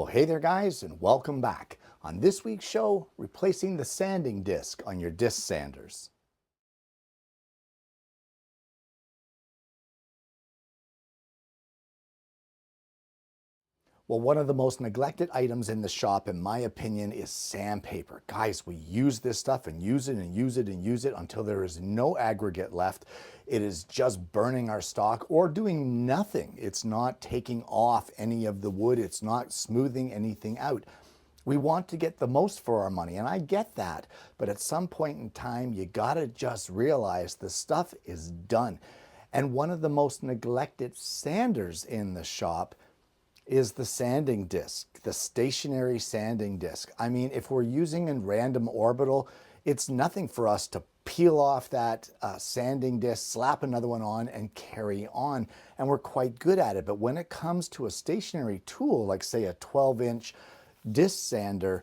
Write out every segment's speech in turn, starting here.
Well, hey there guys, and welcome back. On this week's show, replacing the sanding disc on your disc sanders. Well, one of the most neglected items in the shop, in my opinion, is sandpaper. Guys, we use this stuff and use it and use it and use it until there is no aggregate left. It is just burning our stock or doing nothing. It's not taking off any of the wood. It's not smoothing anything out. We want to get the most for our money, and I get that. But at some point in time, you gotta just realize the stuff is done. And one of the most neglected sanders in the shop is the sanding disc, the stationary sanding disc. I mean, if we're using a random orbital, it's nothing for us to peel off that sanding disc, slap another one on, and carry on. And we're quite good at it. But when it comes to a stationary tool, like say a 12-inch disc sander,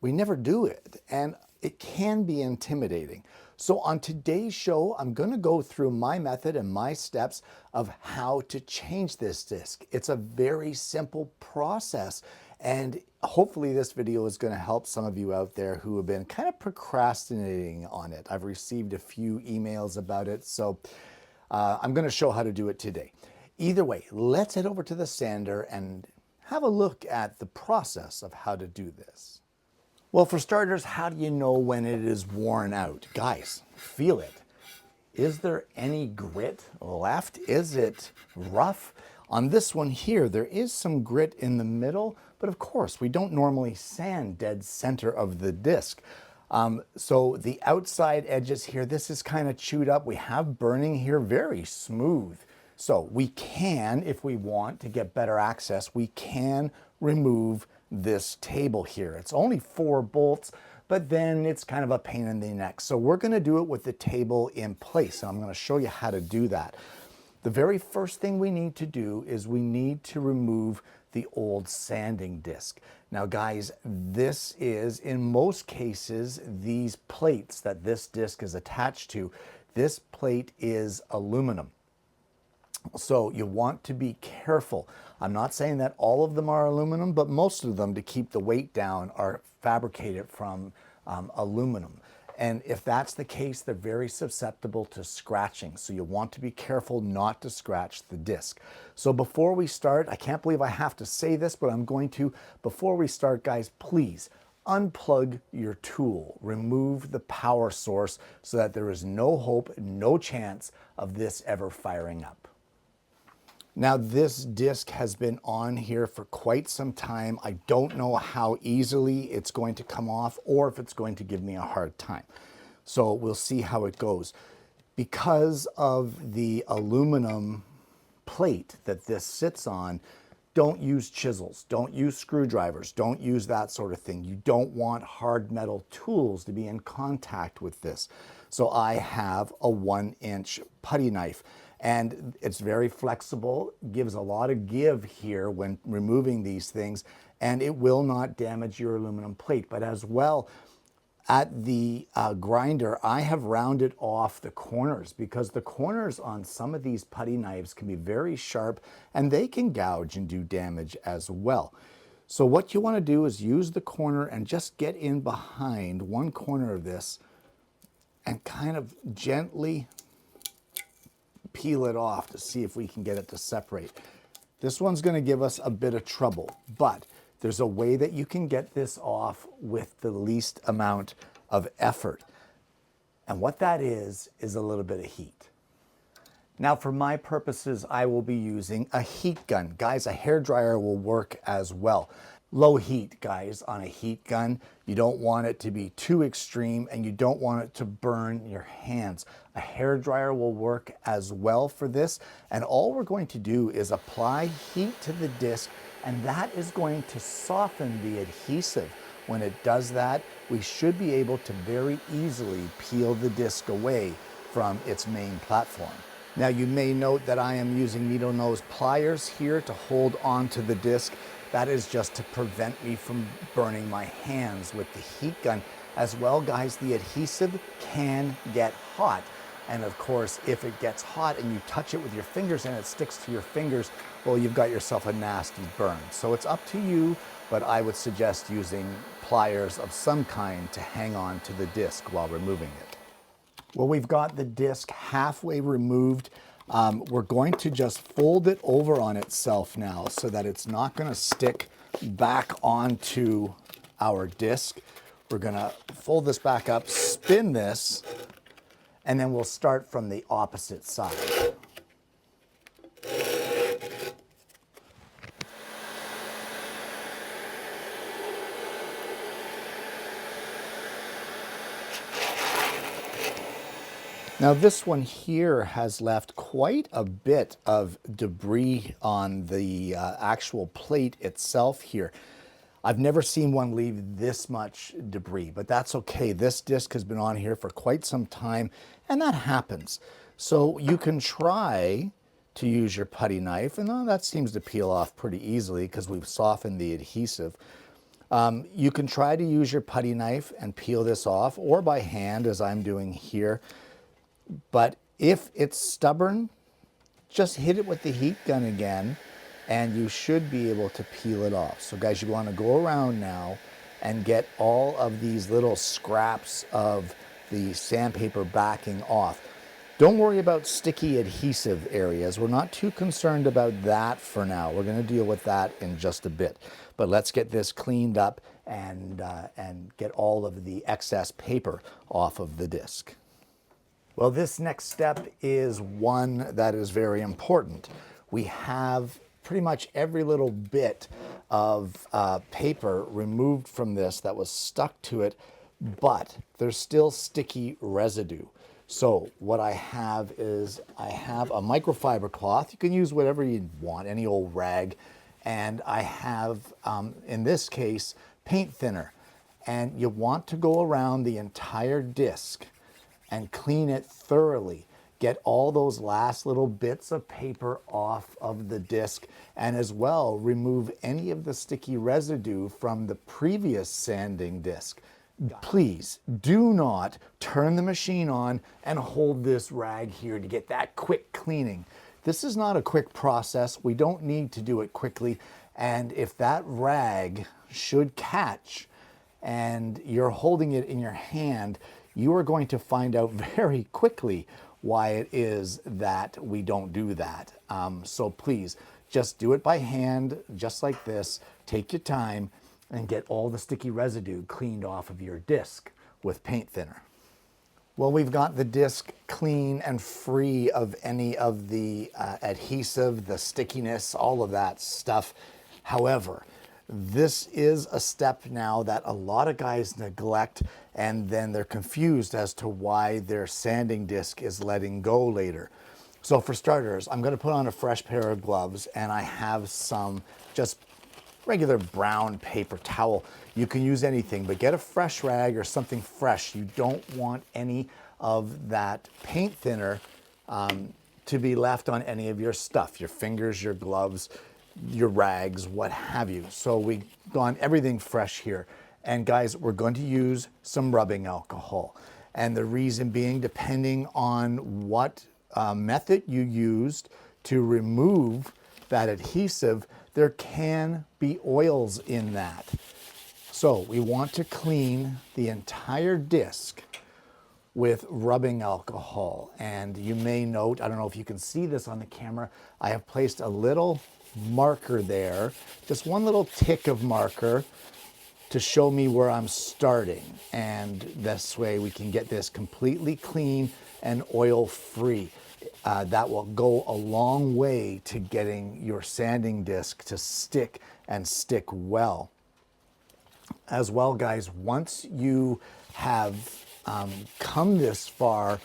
we never do it. And it can be intimidating. So on today's show, I'm going to go through my method and my steps of how to change this disc. It's a very simple process, and hopefully this video is going to help some of you out there who have been kind of procrastinating on it. I've received a few emails about it, so I'm going to show how to do it today. Either way, let's head over to the sander and have a look at the process of how to do this. Well, for starters, how do you know when it is worn out? Guys, feel it. Is there any grit left? Is it rough? On this one here, there is some grit in the middle, but of course, we don't normally sand dead center of the disc. So the outside edges here, this is kind of chewed up. We have burning here, very smooth. So we can, if we want to get better access, we can remove this table here. It's only 4 bolts, but then it's kind of a pain in the neck. So we're going to do it with the table in place, and I'm going to show you how to do that. The very first thing we need to do is we need to remove the old sanding disc. Now guys, this is, in most cases, these plates that this disc is attached to, this plate is aluminum. So you want to be careful. I'm not saying that all of them are aluminum, but most of them, to keep the weight down, are fabricated from aluminum. And if that's the case, they're very susceptible to scratching. So you want to be careful not to scratch the disc. So before we start, I can't believe I have to say this, but I'm going to. Before we start, guys, please unplug your tool. Remove the power source so that there is no hope, no chance of this ever firing up. Now this disc has been on here for quite some time. I don't know how easily it's going to come off or if it's going to give me a hard time. So we'll see how it goes. Because of the aluminum plate that this sits on, don't use chisels, don't use screwdrivers, don't use that sort of thing. You don't want hard metal tools to be in contact with this. So I have a 1-inch putty knife. And it's very flexible, gives a lot of give here when removing these things, and it will not damage your aluminum plate. But as well, at the grinder, I have rounded off the corners because the corners on some of these putty knives can be very sharp and they can gouge and do damage as well. So what you want to do is use the corner and just get in behind one corner of this and kind of gently peel it off to see if we can get it to separate. This one's going to give us a bit of trouble, but there's a way that you can get this off with the least amount of effort. And what that is a little bit of heat. Now for my purposes, I will be using a heat gun. Guys, a hairdryer will work as well. Low heat, guys, on a heat gun. You don't want it to be too extreme and you don't want it to burn your hands. A hairdryer will work as well for this. And all we're going to do is apply heat to the disc, and that is going to soften the adhesive. When it does that, we should be able to very easily peel the disc away from its main platform. Now you may note that I am using needle nose pliers here to hold onto the disc. That is just to prevent me from burning my hands with the heat gun. As well, guys, the adhesive can get hot. And of course, if it gets hot and you touch it with your fingers and it sticks to your fingers, well, you've got yourself a nasty burn. So it's up to you, but I would suggest using pliers of some kind to hang on to the disc while removing it. Well, we've got the disc halfway removed. We're going to just fold it over on itself now so that it's not going to stick back onto our disc. We're going to fold this back up, spin this, and then we'll start from the opposite side. Now this one here has left quite a bit of debris on the actual plate itself here. I've never seen one leave this much debris, but that's okay. This disc has been on here for quite some time, and that happens. So you can try to use your putty knife, and that seems to peel off pretty easily because we've softened the adhesive. You can try to use your putty knife and peel this off, or by hand as I'm doing here. But if it's stubborn, just hit it with the heat gun again, and you should be able to peel it off. So guys, you want to go around now and get all of these little scraps of the sandpaper backing off. Don't worry about sticky adhesive areas. We're not too concerned about that for now. We're going to deal with that in just a bit. But let's get this cleaned up and get all of the excess paper off of the disc. Well, this next step is one that is very important. We have pretty much every little bit of paper removed from this that was stuck to it, but there's still sticky residue. So what I have is I have a microfiber cloth. You can use whatever you want, any old rag. And I have, in this case, paint thinner. And you want to go around the entire disc and clean it thoroughly. Get all those last little bits of paper off of the disc, and as well remove any of the sticky residue from the previous sanding disc. Please do not turn the machine on and hold this rag here to get that quick cleaning. This is not a quick process. We don't need to do it quickly. And if that rag should catch and you're holding it in your hand, you are going to find out very quickly why it is that we don't do that. So please, just do it by hand, just like this. Take your time and get all the sticky residue cleaned off of your disc with paint thinner. Well, we've got the disc clean and free of any of the adhesive, the stickiness, all of that stuff. However, this is a step now that a lot of guys neglect, and then they're confused as to why their sanding disc is letting go later. So for starters, I'm going to put on a fresh pair of gloves, and I have some just regular brown paper towel. You can use anything, but get a fresh rag or something fresh. You don't want any of that paint thinner to be left on any of your stuff, your fingers, your gloves, your rags, what have you. So we've gone everything fresh here. And guys, we're going to use some rubbing alcohol. And the reason being, depending on what method you used to remove that adhesive, there can be oils in that. So we want to clean the entire disc with rubbing alcohol. And you may note, I don't know if you can see this on the camera, I have placed a little marker there, just one little tick of marker to show me where I'm starting. And this way we can get this completely clean and oil free. That will go a long way to getting your sanding disc to stick and stick well. As well, guys, once you have come this far,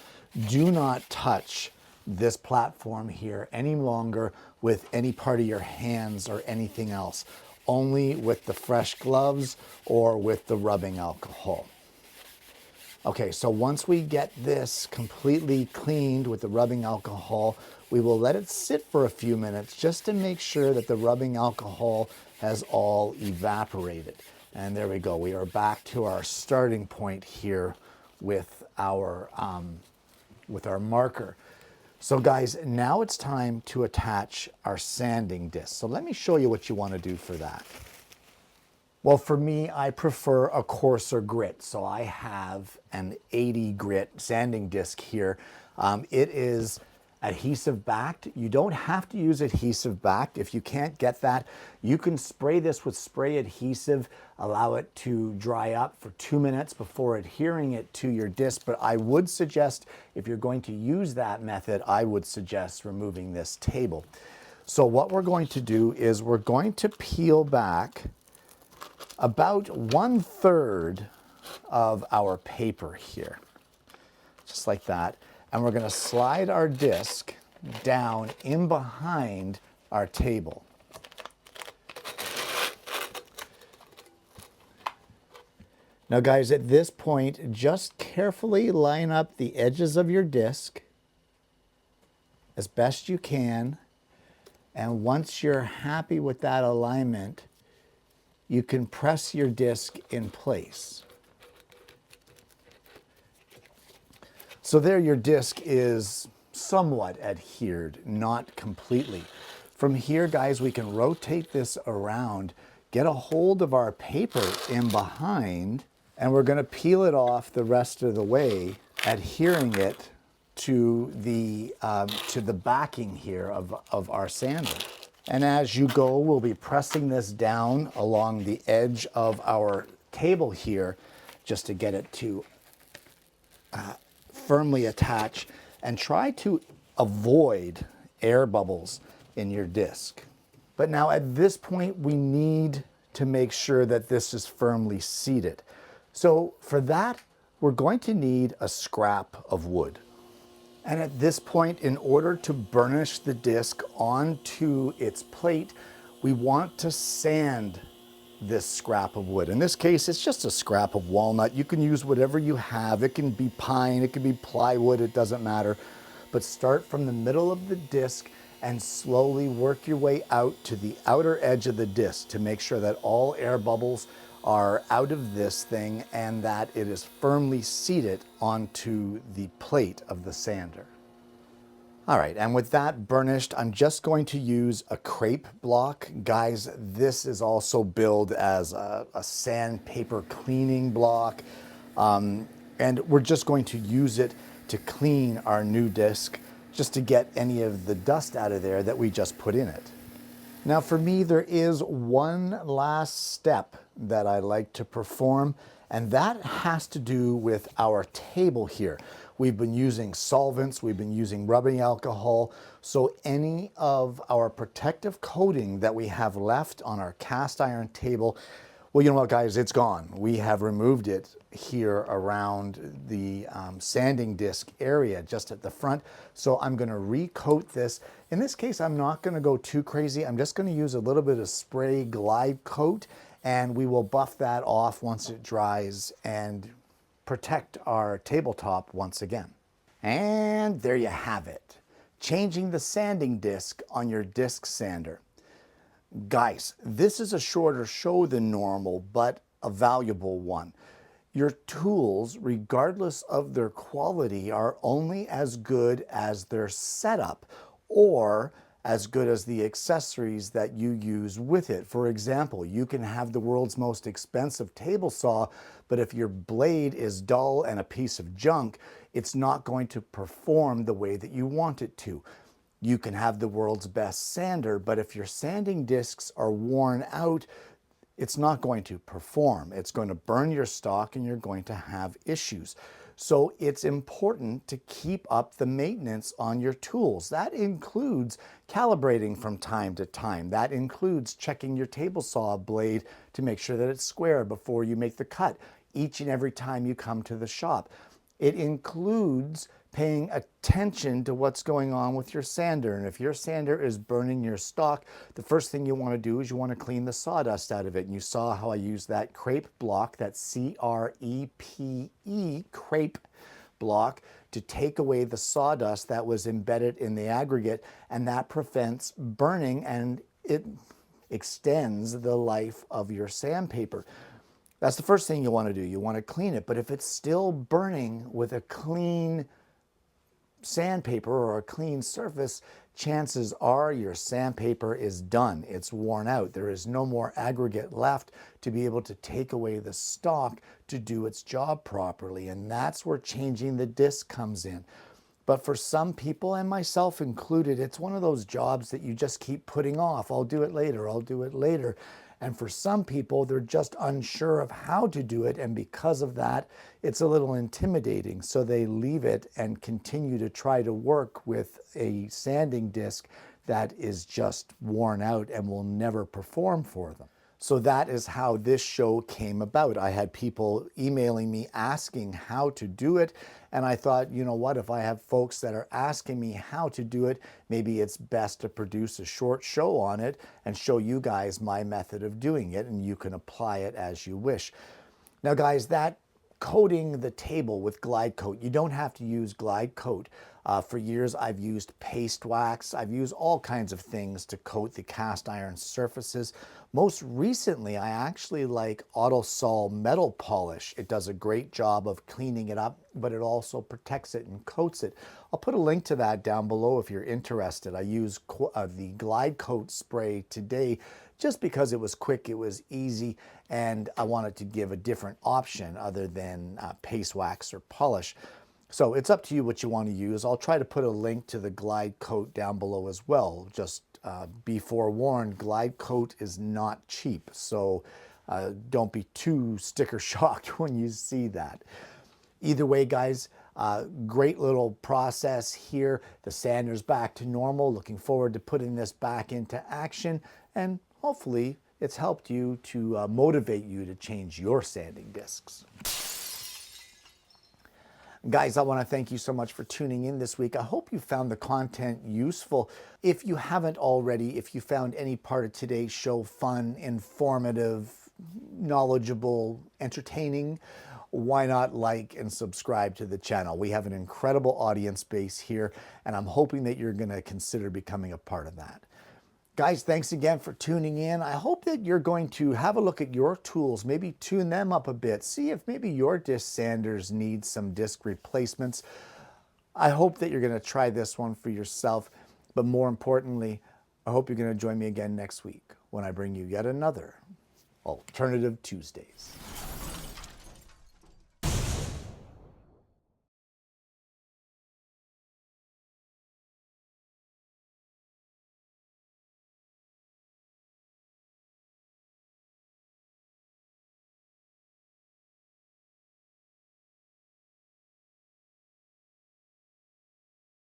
do not touch this platform here any longer with any part of your hands or anything else, only with the fresh gloves or with the rubbing alcohol. Okay, so once we get this completely cleaned with the rubbing alcohol, we will let it sit for a few minutes just to make sure that the rubbing alcohol has all evaporated. And there we go. We are back to our starting point here with our with our marker. So guys, now it's time to attach our sanding disc. So let me show you what you want to do for that. Well, for me, I prefer a coarser grit. So I have an 80 grit sanding disc here. It is adhesive backed. You don't have to use adhesive backed. If you can't get that, you can spray this with spray adhesive, allow it to dry up for 2 minutes before adhering it to your disc. But I would suggest, if you're going to use that method, I would suggest removing this table. So what we're going to do is we're going to peel back about 1/3 of our paper here, just like that. And we're going to slide our disc down in behind our table. Now guys, at this point, just carefully line up the edges of your disc as best you can. And once you're happy with that alignment, you can press your disc in place. So there your disc is somewhat adhered, not completely. From here, guys, we can rotate this around, get a hold of our paper in behind, and we're going to peel it off the rest of the way, adhering it to the backing here of our sander. And as you go, we'll be pressing this down along the edge of our table here just to get it to firmly attach, and try to avoid air bubbles in your disc. But now at this point, we need to make sure that this is firmly seated. So for that, we're going to need a scrap of wood. And at this point, in order to burnish the disc onto its plate, we want to sand this scrap of wood. In this case, it's just a scrap of walnut. You can use whatever you have. It can be pine, it can be plywood, it doesn't matter. But start from the middle of the disc and slowly work your way out to the outer edge of the disc to make sure that all air bubbles are out of this thing and that it is firmly seated onto the plate of the sander. All right, and with that burnished, I'm just going to use a crepe block. Guys, this is also billed as a sandpaper cleaning block. And we're just going to use it to clean our new disc, just to get any of the dust out of there that we just put in it. Now for me, there is one last step that I like to perform, and that has to do with our table here. We've been using solvents, we've been using rubbing alcohol, so any of our protective coating that we have left on our cast iron table, well, you know what, guys, it's gone. We have removed it here around the sanding disc area just at the front. So I'm going to recoat this. In this case, I'm not going to go too crazy. I'm just going to use a little bit of spray glide coat, and we will buff that off once it dries and protect our tabletop once again. And there you have it. Changing the sanding disc on your disc sander. Guys, this is a shorter show than normal, but a valuable one. Your tools, regardless of their quality, are only as good as their setup or as good as the accessories that you use with it. For example, you can have the world's most expensive table saw, but if your blade is dull and a piece of junk, it's not going to perform the way that you want it to. You can have the world's best sander, but if your sanding discs are worn out, it's not going to perform. It's going to burn your stock and you're going to have issues. So it's important to keep up the maintenance on your tools. That includes calibrating from time to time. That includes checking your table saw blade to make sure that it's square before you make the cut each and every time you come to the shop. It includes paying attention to what's going on with your sander. And if your sander is burning your stock, the first thing you want to do is you want to clean the sawdust out of it. And you saw how I used that crepe block, that C-R-E-P-E, crepe block, to take away the sawdust that was embedded in the aggregate, and that prevents burning and it extends the life of your sandpaper. That's the first thing you want to do. You want to clean it. But if it's still burning with a clean sandpaper or a clean surface, chances are your sandpaper is done. It's worn out. There is no more aggregate left to be able to take away the stock to do its job properly. And that's where changing the disc comes in. But for some people, and myself included, it's one of those jobs that you just keep putting off. I'll do it later. I'll do it later. And for some people, they're just unsure of how to do it. And because of that, it's a little intimidating. So they leave it and continue to try to work with a sanding disc that is just worn out and will never perform for them. So that is how this show came about. I had people emailing me asking how to do it. And I thought, you know what, if I have folks that are asking me how to do it, maybe it's best to produce a short show on it and show you guys my method of doing it, and you can apply it as you wish. Now guys, that coating the table with Glide Coat, you don't have to use Glide Coat. For years I've used paste wax. I've used all kinds of things to coat the cast iron surfaces. Most recently, I actually like Autosol metal polish. It does a great job of cleaning it up, but it also protects it and coats it. I'll put a link to that down below if you're interested. I use the Glide Coat spray today just because it was quick, it was easy, and I wanted to give a different option other than paste wax or polish. So it's up to you what you want to use. I'll try to put a link to the Glide Coat down below as well. Just be forewarned, Glide Coat is not cheap. So don't be too sticker shocked when you see that. Either way, guys, great little process here. The sander's back to normal. Looking forward to putting this back into action. And hopefully it's helped you to motivate you to change your sanding discs. Guys, I want to thank you so much for tuning in this week. I hope you found the content useful. If you haven't already, if you found any part of today's show fun, informative, knowledgeable, entertaining, why not like and subscribe to the channel? We have an incredible audience base here, and I'm hoping that you're going to consider becoming a part of that. Guys, thanks again for tuning in. I hope that you're going to have a look at your tools, maybe tune them up a bit, see if maybe your disc sanders need some disc replacements. I hope that you're going to try this one for yourself, but more importantly, I hope you're going to join me again next week when I bring you yet another Alternative Tuesdays.